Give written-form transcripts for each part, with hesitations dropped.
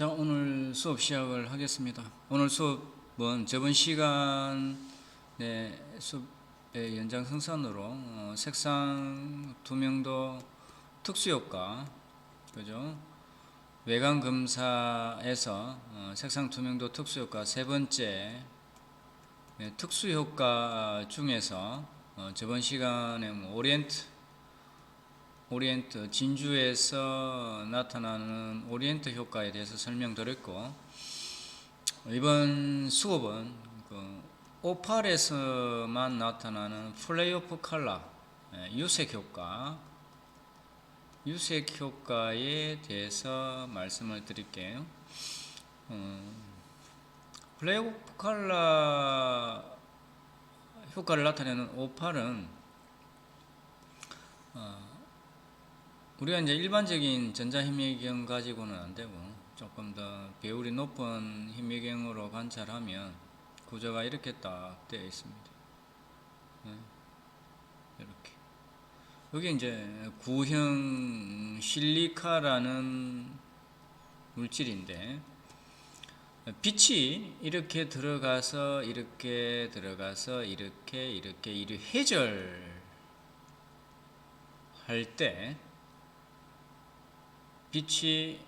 자, 오늘 수업 시작을 하겠습니다. 오늘 수업은 저번 시간에 수업의 연장선상으로 색상 투명도 특수효과, 그죠? 외관 검사에서 색상 투명도 특수효과 세 번째 특수효과 중에서 저번 시간에 오리엔트 진주에서 나타나는 오리엔트 효과에 대해서 설명드렸고, 이번 수업은 오팔에서만 나타나는 플레이 오브 컬러, 유색 효과에 대해서 말씀을 드릴게요. 플레이 오브 컬러 효과를 나타내는 오팔은 우리가 이제 일반적인 전자힘미경 가지고는 안 되고 조금 더 배율이 높은 힘미경으로 관찰하면 구조가 이렇게 딱 되어 있습니다. 이렇게. 여기 이제 구형 실리카라는 물질인데, 빛이 이렇게 들어가서 이렇게 들어가서 이렇게 해절할 때 빛이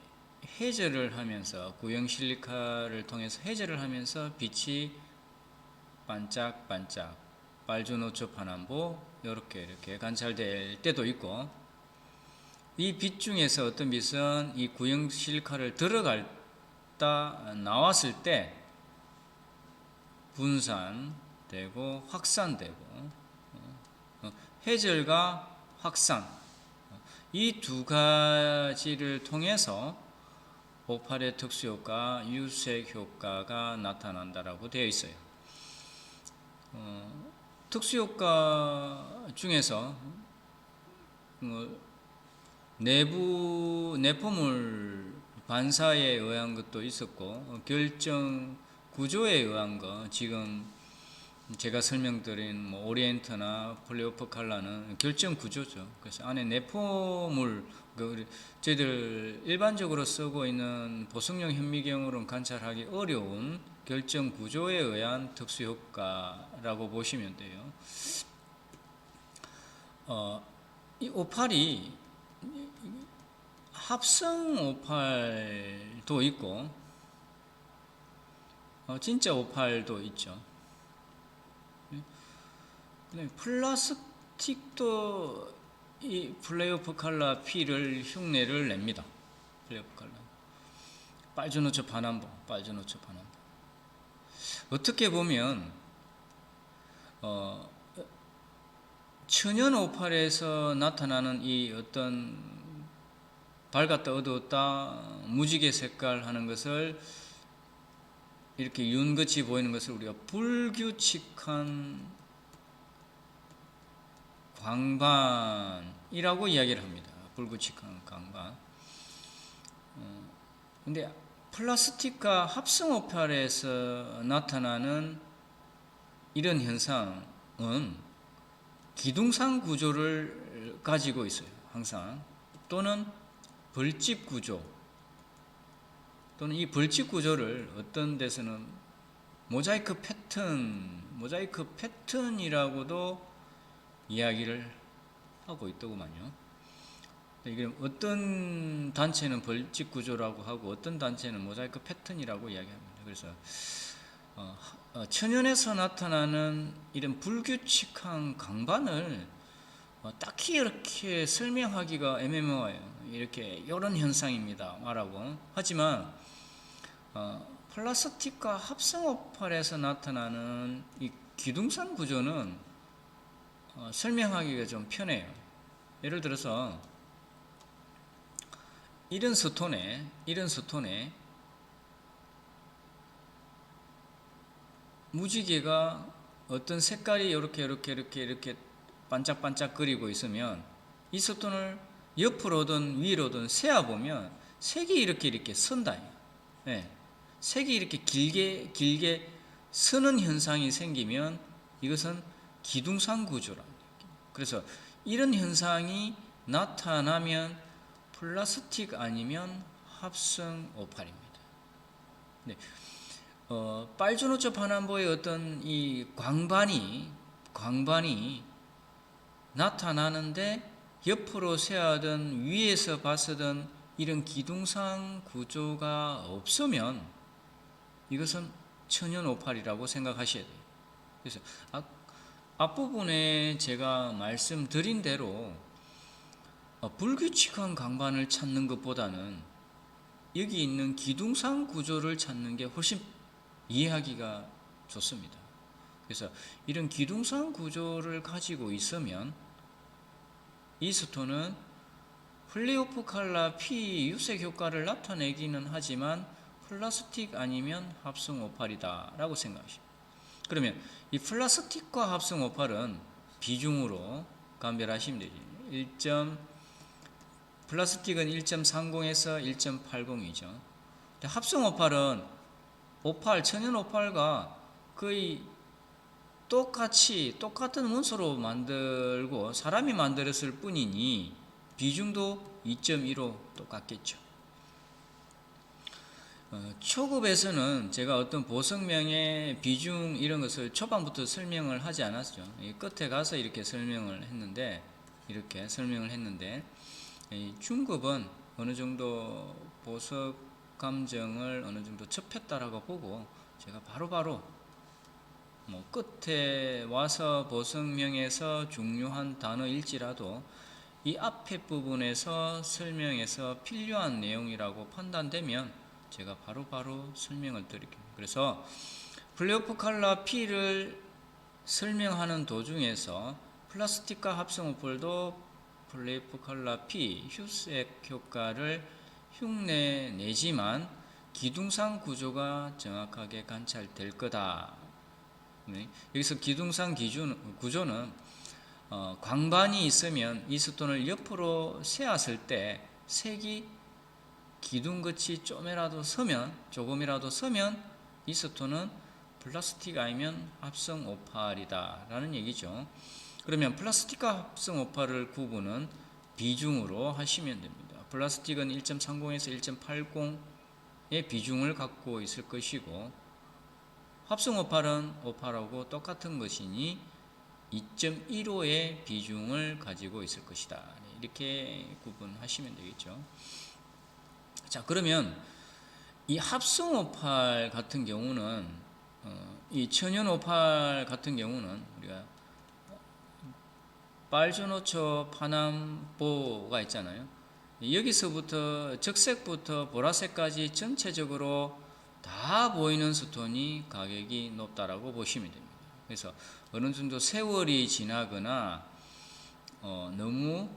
해절을 하면서 구형 실리카를 통해서 해절을 하면서 빛이 반짝반짝 빨주노초 파남보 이렇게 관찰될 때도 있고, 이 빛 중에서 어떤 빛은 이 구형 실리카를 들어갔다 나왔을 때 분산되고 확산되고, 해절과 확산, 이 두 가지를 통해서 오팔의 특수효과, 유색효과가 나타난다라고 되어 있어요. 특수효과 중에서 내부 내포물 반사에 의한 것도 있었고, 결정 구조에 의한 거, 지금 제가 설명드린 오리엔트나 플레이 오브 컬러는 결정 구조죠. 그래서 안에 내포물, 저희들 일반적으로 쓰고 있는 보석용 현미경으로는 관찰하기 어려운 결정 구조에 의한 특수 효과라고 보시면 돼요. 이 오팔이 합성 오팔도 있고 진짜 오팔도 있죠. 플라스틱도 이 플레이 오브 컬러 P를 흉내를 냅니다. 플레이 오브 컬러 빨주노초 반환보. 어떻게 보면 천연 오팔에서 나타나는 이 어떤 밝았다 어두웠다 무지개 색깔 하는 것을 이렇게 윤같이 보이는 것을 우리가 불규칙한 광반이라고 이야기를 합니다. 불규칙한 광반. 근데 플라스틱과 합성 오팔에서 나타나는 이런 현상은 기둥상 구조를 가지고 있어요. 항상. 또는 벌집 구조. 또는 이 벌집 구조를 어떤 데서는 모자이크 패턴이라고도 이야기를 하고 있더구만요. 이게 어떤 단체는 벌집 구조라고 하고 어떤 단체는 모자이크 패턴이라고 이야기합니다. 그래서 천연에서 나타나는 이런 불규칙한 강반을 딱히 이렇게 설명하기가 애매모호해요. 이렇게 이런 현상입니다 말하고. 하지만 플라스틱과 합성 오팔에서 나타나는 이 기둥상 구조는 설명하기가 좀 편해요. 예를 들어서 이런 스톤에 무지개가 어떤 색깔이 이렇게 반짝반짝거리고 있으면 이 스톤을 옆으로든 위로든 세어보면 색이 이렇게 선다. 네. 색이 이렇게 길게 서는 현상이 생기면 이것은 기둥상 구조랍니다. 그래서 이런 현상이 나타나면 플라스틱 아니면 합성 오팔입니다. 네. 빨주노초 파남보의 어떤 이 광반이 나타나는데 옆으로 세하든 위에서 봤으든 이런 기둥상 구조가 없으면 이것은 천연오팔이라고 생각하셔야 돼요. 그래서 앞부분에 제가 말씀드린 대로 불규칙한 강반을 찾는 것보다는 여기 있는 기둥상 구조를 찾는 게 훨씬 이해하기가 좋습니다. 그래서 이런 기둥상 구조를 가지고 있으면 이 스톤은 플레이오프 칼라 P 유색 효과를 나타내기는 하지만 플라스틱 아니면 합성 오팔이다 라고 생각하십니다. 그러면 이 플라스틱과 합성 오팔은 비중으로 감별하시면 되죠. 플라스틱은 1.30에서 1.80이죠. 합성 오팔은 천연 오팔과 거의 똑같은 원소로 만들고 사람이 만들었을 뿐이니 비중도 2.15 똑같겠죠. 초급에서는 제가 어떤 보석명의 비중 이런 것을 초반부터 설명을 하지 않았죠. 끝에 가서 이렇게 설명을 했는데 중급은 어느 정도 보석 감정을 어느 정도 접했다라고 보고 제가 바로바로 끝에 와서 보석명에서 중요한 단어일지라도 이 앞에 부분에서 설명해서 필요한 내용이라고 판단되면 제가 바로바로 설명을 드릴게요. 그래서 플레이오프 칼라 P를 설명하는 도중에서 플라스틱과 합성 오폴도 플레이오프 칼라 P 휴색 효과를 흉내내지만 기둥상 구조가 정확하게 관찰될 거다. 네. 여기서 기둥상 구조는 광반이 있으면 이 스톤을 옆으로 세었을 때 색이 기둥끝이 조금이라도 서면 이 스톤은 플라스틱 아니면 합성 오팔이다 라는 얘기죠. 그러면 플라스틱과 합성 오팔을 구분은 비중으로 하시면 됩니다. 플라스틱은 1.30에서 1.80의 비중을 갖고 있을 것이고 합성 오팔은 오팔하고 똑같은 것이니 2.15의 비중을 가지고 있을 것이다. 이렇게 구분하시면 되겠죠. 자, 그러면 이 합성 오팔 같은 경우는 이 천연 오팔 같은 경우는 우리가 빨주노초 파남보가 있잖아요. 여기서부터 적색부터 보라색까지 전체적으로 다 보이는 스톤이 가격이 높다라고 보시면 됩니다. 그래서 어느 정도 세월이 지나거나 너무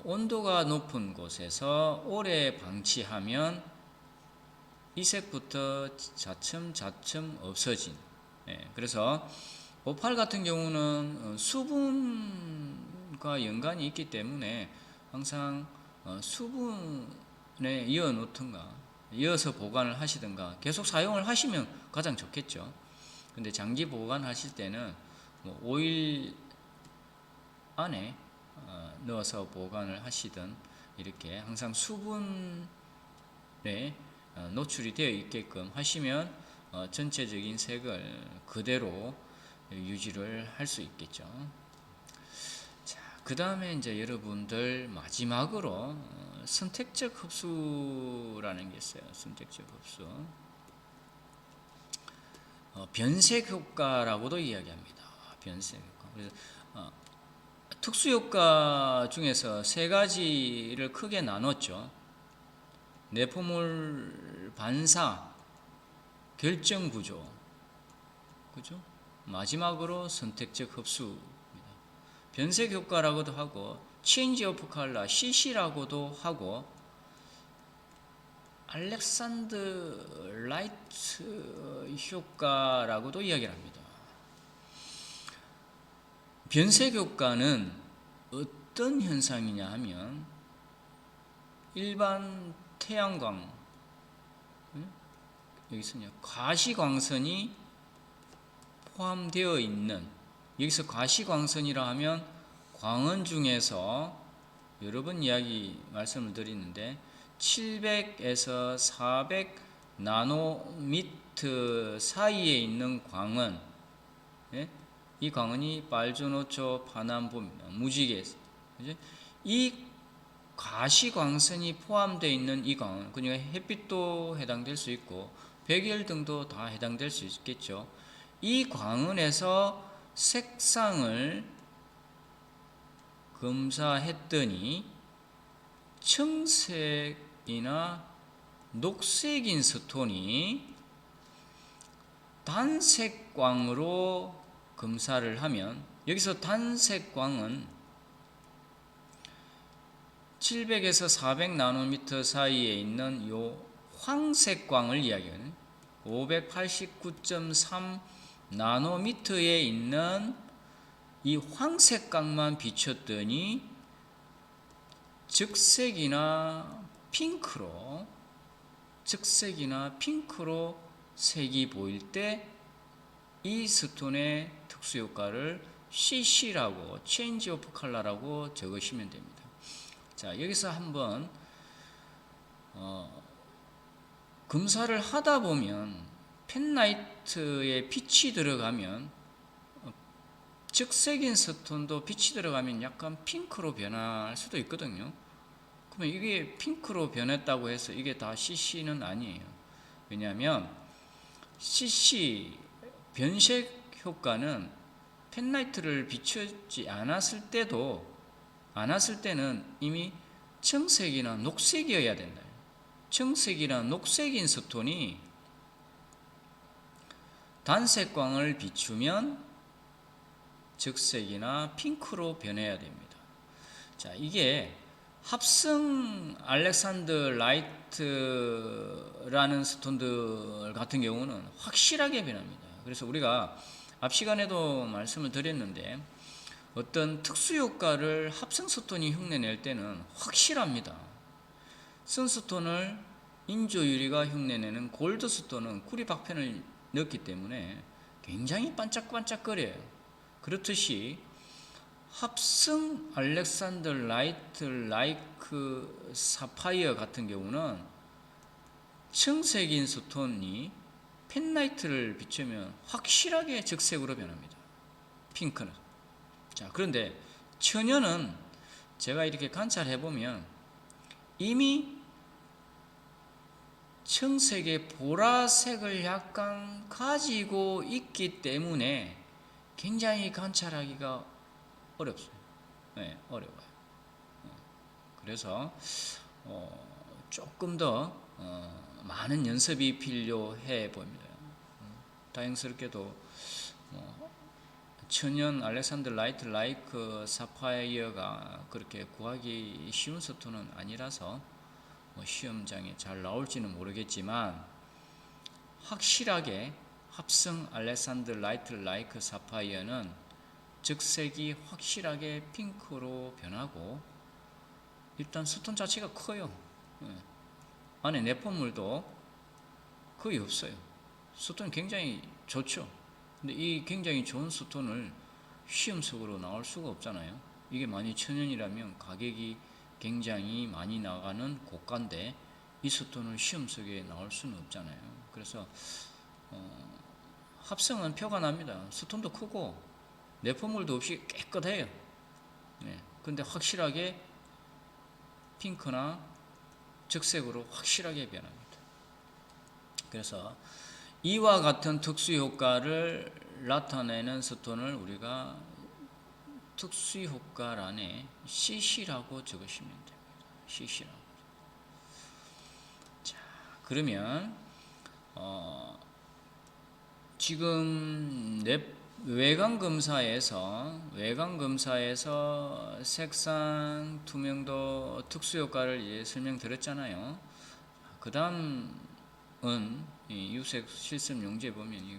온도가 높은 곳에서 오래 방치하면 이 색부터 차츰 없어진. 그래서 오팔 같은 경우는 수분과 연관이 있기 때문에 항상 수분에 이어서 보관을 하시든가 계속 사용을 하시면 가장 좋겠죠. 근데 장기 보관하실 때는 5일 안에 넣어서 보관을 하시든 이렇게 항상 수분에 노출이 되어 있게끔 하시면 전체적인 색을 그대로 유지를 할 수 있겠죠. 자, 그 다음에 이제 여러분들 마지막으로 선택적 흡수라는 게 있어요. 선택적 흡수. 변색 효과라고도 이야기합니다. 변색 효과. 그래서 특수 효과 중에서 세 가지를 크게 나눴죠. 내포물 반사, 결정 구조, 그죠? 마지막으로 선택적 흡수입니다. 변색 효과라고도 하고, 체인지 오브 컬러, CC라고도 하고, 알렉산더 라이트 효과라고도 이야기를 합니다. 변색 효과는 어떤 현상이냐 하면 일반 태양광, 여기서 과시광선이 포함되어 있는, 여기서 과시광선이라 하면 광원 중에서 여러 번 말씀을 드리는데 700에서 400 나노미터 사이에 있는 광은, 예? 이 광은이 빨주노초 파남보입니다. 무지개에서. 이 가시광선이 포함되어 있는 이 광은, 그러니까 햇빛도 해당될 수 있고 백열 등도 다 해당될 수 있겠죠. 이 광은에서 색상을 검사했더니 청색이나 녹색인 스톤이 단색광으로 검사를 하면, 여기서 단색광은 700에서 400 나노미터 사이에 있는 요 황색광을 이야기하는 589.3 나노미터에 있는 이 황색광만 비췄더니 즉색이나 핑크로 색이 보일 때 이 스톤의 특수 효과를 CC라고, Change of Color라고 적으시면 됩니다. 자, 여기서 한번 검사를 하다 보면 펜라이트에 빛이 들어가면, 즉색인 스톤도 빛이 들어가면 약간 핑크로 변할 수도 있거든요. 그러면 이게 핑크로 변했다고 해서 이게 다 CC는 아니에요. 왜냐하면 CC 변색 효과는 펜라이트를 비추지 않았을 때는 이미 청색이나 녹색이어야 된다. 청색이나 녹색인 스톤이 단색광을 비추면 즉색이나 핑크로 변해야 됩니다. 자, 이게 합성 알렉산더 라이트라는 스톤들 같은 경우는 확실하게 변합니다. 그래서 우리가 앞 시간에도 말씀을 드렸는데, 어떤 특수 효과를 합성 스톤이 흉내낼 때는 확실합니다. 선스톤을 인조유리가 흉내내는 골드 스톤은 구리박펜을 넣기 때문에 굉장히 반짝반짝거려요. 그렇듯이 합성 알렉산더 라이크 사파이어 같은 경우는 청색인 스톤이 펜라이트를 비추면 확실하게 적색으로 변합니다. 핑크는. 자, 그런데 천연은 제가 이렇게 관찰해 보면 이미 청색의 보라색을 약간 가지고 있기 때문에 굉장히 관찰하기가 어렵어요. 네, 어려워요. 그래서 조금 더 많은 연습이 필요해 보입니다. 다행스럽게도 천연 알렉산더 라이크 사파이어가 그렇게 구하기 쉬운 스톤은 아니라서 시험장에 잘 나올지는 모르겠지만, 확실하게 합성 알렉산더 라이크 사파이어는 적색이 확실하게 핑크로 변하고, 일단 스톤 자체가 커요. 안에 내포물도 거의 없어요. 스톤 굉장히 좋죠. 근데 이 굉장히 좋은 스톤을 시험 속으로 나올 수가 없잖아요. 이게 12,000원이라면 가격이 굉장히 많이 나가는 고가인데 이 스톤을 시험 속에 나올 수는 없잖아요. 그래서 합성은 표가 납니다. 스톤도 크고 내포물도 없이 깨끗해요. 네. 근데 확실하게 핑크나 적색으로 확실하게 변합니다. 그래서 이와 같은 특수 효과를 나타내는 스톤을 우리가 특수 효과란에 CC라고 적으시면 됩니다. CC라고. 자, 그러면 지금 외관 검사에서 색상, 투명도, 특수 효과를 이제 설명드렸잖아요. 그 다음은 이 유색 실습 용지에 보면 이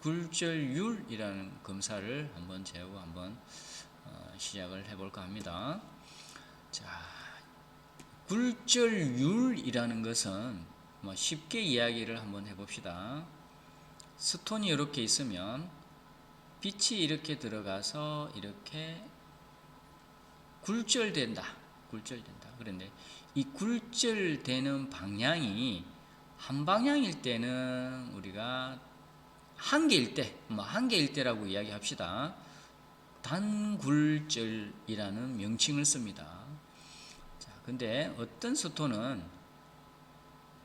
굴절율이라는 검사를 한번 재고 한번 시작을 해볼까 합니다. 자, 굴절율이라는 것은 쉽게 이야기를 한번 해봅시다. 스톤이 이렇게 있으면 빛이 이렇게 들어가서 이렇게 굴절된다. 그런데 이 굴절되는 방향이 한 방향일 때는 우리가 한 개일 때, 한 개일 때라고 이야기합시다. 단굴절이라는 명칭을 씁니다. 자, 근데 어떤 스톤은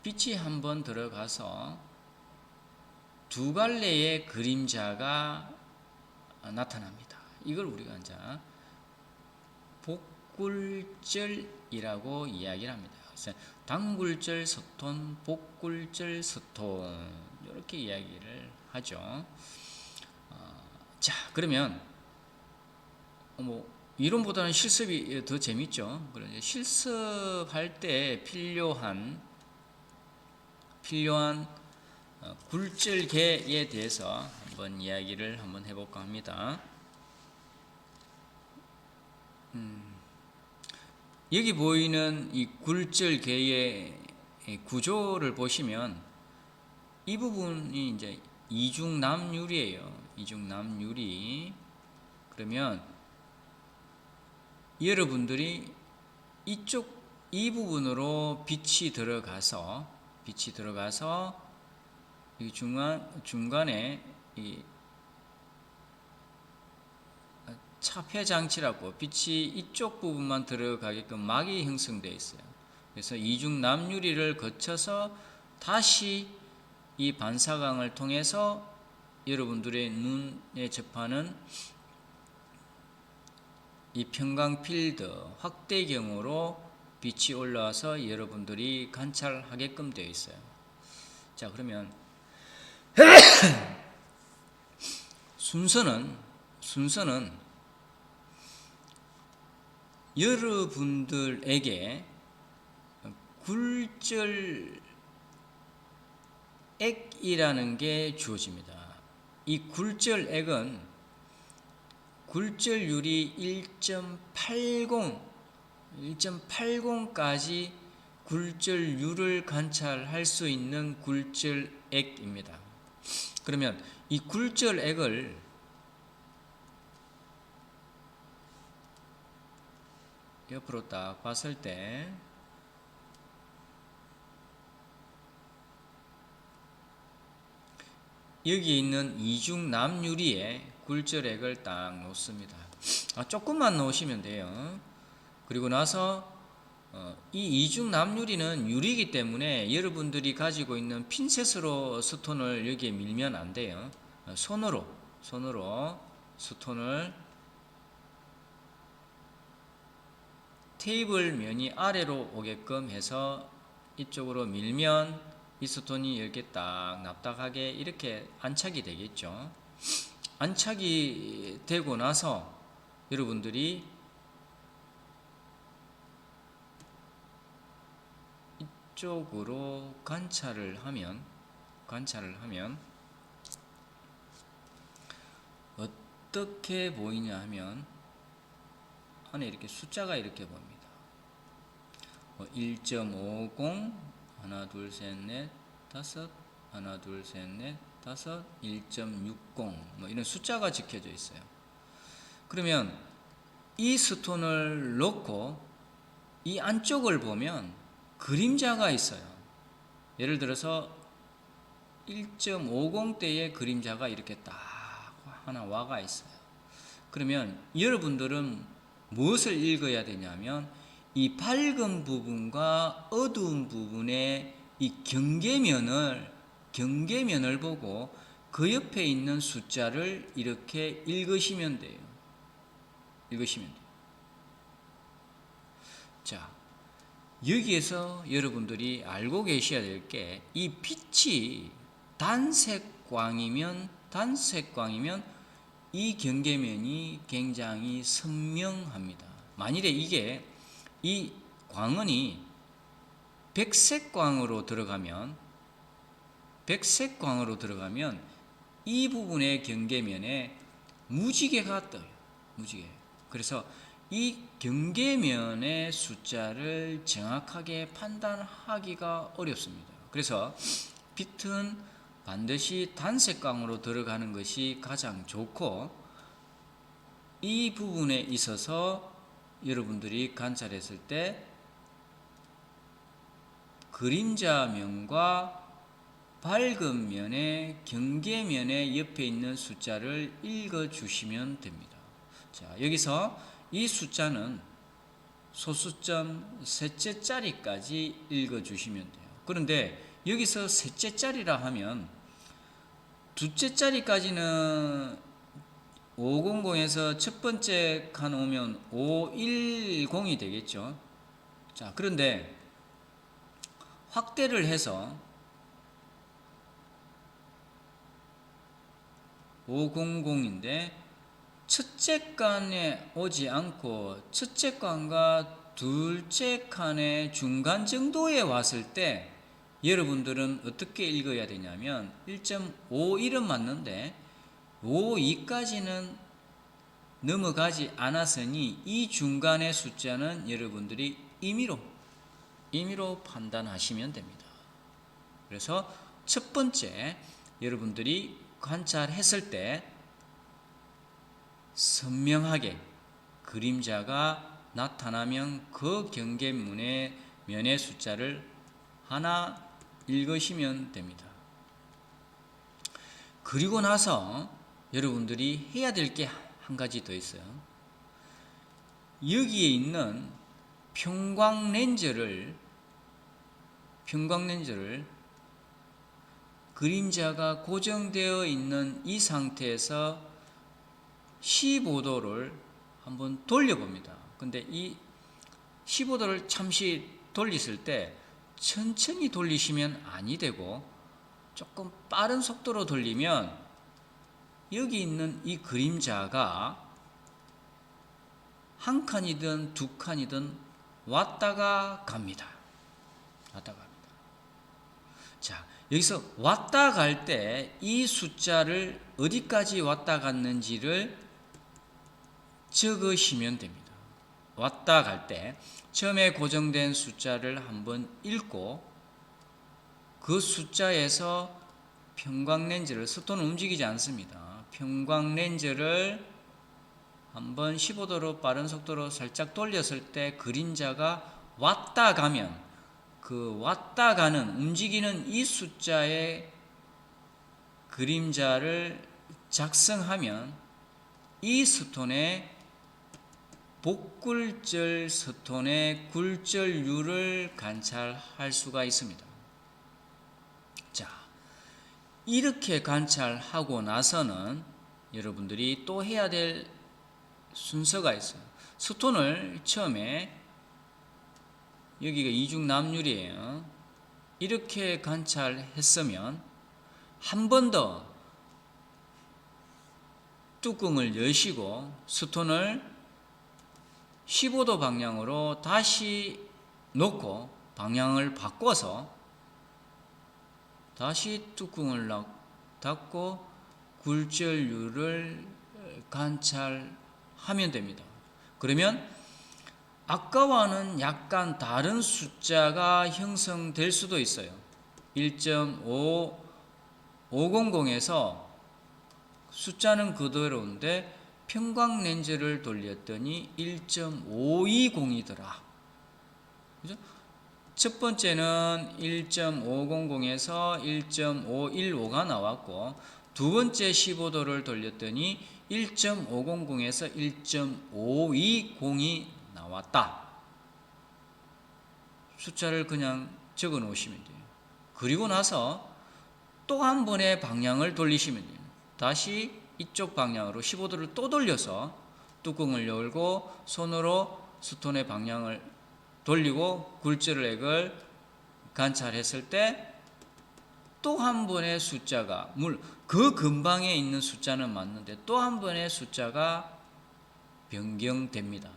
빛이 한번 들어가서 두 갈래의 그림자가 나타납니다. 이걸 우리가 이제 복굴절이라고 이야기를 합니다. 그래서 단굴절 스톤, 복굴절 스톤 이렇게 이야기를 하죠. 자, 그러면 이론보다는 실습이 더 재밌죠. 그래서 실습할 때 필요한 굴절개에 대해서 한번 이야기를 한번 해볼까 합니다. 여기 보이는 이 굴절개의 구조를 보시면 이 부분이 이제 이중남유리예요. 이중남유리. 그러면 여러분들이 이 부분으로 빛이 들어가서 이 중간에 이 차폐 장치라고 빛이 이쪽 부분만 들어가게끔 막이 형성되어 있어요. 그래서 이중 남유리를 거쳐서 다시 이 반사광을 통해서 여러분들의 눈에 접하는 이 편광필드 확대경으로 빛이 올라와서 여러분들이 관찰하게끔 되어 있어요. 자, 그러면 순서는 여러분들에게 굴절액이라는 게 주어집니다. 이 굴절액은 굴절율이 1.80까지 굴절율을 관찰할 수 있는 굴절액입니다. 그러면 이 굴절액을 옆으로 딱 봤을 때 여기 있는 이중 남유리에 굴절액을 딱 놓습니다. 조금만 놓으시면 돼요. 그리고 나서 이 이중 남유리는 유리이기 때문에 여러분들이 가지고 있는 핀셋으로 스톤을 여기에 밀면 안 돼요. 손으로 스톤을 테이블 면이 아래로 오게끔 해서 이쪽으로 밀면 이 스톤이 이렇게 딱 납작하게 이렇게 안착이 되겠죠. 안착이 되고 나서 여러분들이 이쪽으로 관찰을 하면 어떻게 보이냐 하면 안에 이렇게 숫자가 이렇게 보입니다. 1.50 하나 둘 셋 넷 다섯 하나 둘 셋 넷 다섯 1.60 이런 숫자가 적혀져 있어요. 그러면 이 스톤을 놓고 이 안쪽을 보면 그림자가 있어요. 예를 들어서 1.50대의 그림자가 이렇게 딱 하나 와가 있어요. 그러면 여러분들은 무엇을 읽어야 되냐면 이 밝은 부분과 어두운 부분의 이 경계면을 보고 그 옆에 있는 숫자를 이렇게 읽으시면 돼요. 자, 여기에서 여러분들이 알고 계셔야 될 게 이 빛이 단색광이면 이 경계면이 굉장히 선명합니다. 만일에 이 광원이 백색광으로 들어가면 이 부분의 경계면에 무지개가 떠요. 그래서 이 경계면의 숫자를 정확하게 판단하기가 어렵습니다. 그래서 빛은 반드시 단색광으로 들어가는 것이 가장 좋고, 이 부분에 있어서 여러분들이 관찰했을 때 그림자면과 밝은 면의 경계면의 옆에 있는 숫자를 읽어 주시면 됩니다. 자, 여기서 이 숫자는 소수점 셋째 자리까지 읽어 주시면 돼요. 그런데 여기서 셋째 자리라 하면 둘째 자리까지는 500에서 첫 번째 칸 오면 510이 되겠죠. 자, 그런데 확대를 해서 500인데 첫째 칸에 오지 않고 첫째 칸과 둘째 칸의 중간 정도에 왔을 때 여러분들은 어떻게 읽어야 되냐면 1.51은 맞는데 52까지는 넘어가지 않았으니 이 중간의 숫자는 여러분들이 임의로 판단하시면 됩니다. 그래서 첫 번째 여러분들이 관찰했을 때 선명하게 그림자가 나타나면 그 경계문의 면의 숫자를 하나 읽으시면 됩니다. 그리고 나서 여러분들이 해야 될 게 한 가지 더 있어요. 여기에 있는 평광 렌즈를 그림자가 고정되어 있는 이 상태에서 15도를 한번 돌려봅니다. 근데 이 15도를 잠시 돌리실 때 천천히 돌리시면 아니 되고 조금 빠른 속도로 돌리면 여기 있는 이 그림자가 한 칸이든 두 칸이든 왔다가 갑니다. 자, 여기서 왔다 갈 때 이 숫자를 어디까지 왔다 갔는지를 적으시면 됩니다. 왔다 갈 때 처음에 고정된 숫자를 한번 읽고 그 숫자에서 평광렌즈를, 스톤은 움직이지 않습니다. 평광렌즈를 한번 15도로 빠른 속도로 살짝 돌렸을 때 그림자가 왔다 가면 그 왔다 가는 움직이는 이 숫자의 그림자를 작성하면 이 스톤의 복굴절 스톤의 굴절률을 관찰할 수가 있습니다. 자, 이렇게 관찰하고 나서는 여러분들이 또 해야 될 순서가 있어요. 스톤을 처음에 여기가 이중남률이에요. 이렇게 관찰했으면 한 번 더 뚜껑을 여시고 스톤을 15도 방향으로 다시 놓고 방향을 바꿔서 다시 뚜껑을 닫고 굴절률을 관찰하면 됩니다. 그러면 아까와는 약간 다른 숫자가 형성될 수도 있어요. 1.500에서 숫자는 그대로인데 평광렌즈를 돌렸더니 1.520이더라. 그죠? 첫 번째는 1.500에서 1.515가 나왔고 두 번째 15도를 돌렸더니 1.500에서 1.520이 나왔다. 숫자를 그냥 적어 놓으시면 돼요. 그리고 나서 또 한 번의 방향을 돌리시면 돼요. 다시 이쪽 방향으로 15도를 또 돌려서 뚜껑을 열고 손으로 스톤의 방향을 돌리고 굴절액을 관찰했을 때 또 한 번의 숫자가 그 근방에 있는 숫자는 맞는데 또 한 번의 숫자가 변경됩니다.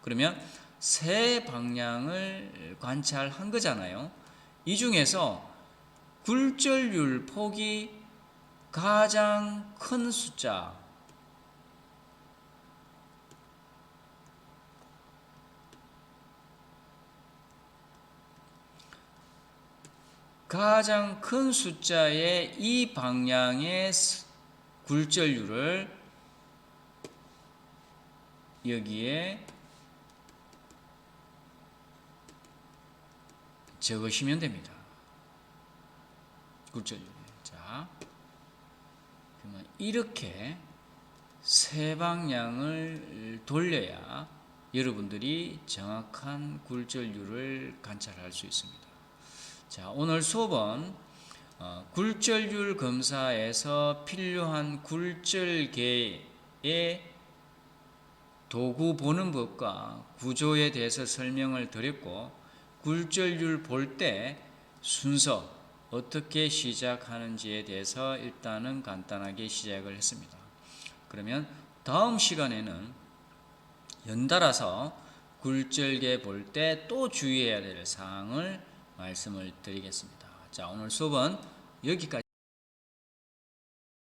그러면 세 방향을 관찰한 거잖아요. 이 중에서 굴절률 폭이 가장 큰 숫자, 가장 큰 숫자의 이 방향의 굴절률을 여기에 적으시면 됩니다. 굴절률. 자, 그러면 이렇게 세 방향을 돌려야 여러분들이 정확한 굴절률을 관찰할 수 있습니다. 자, 오늘 수업은 굴절률 검사에서 필요한 굴절계의 도구 보는 법과 구조에 대해서 설명을 드렸고, 굴절률 볼 때 순서 어떻게 시작하는지에 대해서 일단은 간단하게 시작을 했습니다. 그러면 다음 시간에는 연달아서 굴절계 볼 때 또 주의해야 될 사항을 말씀을 드리겠습니다. 자, 오늘 수업은 여기까지.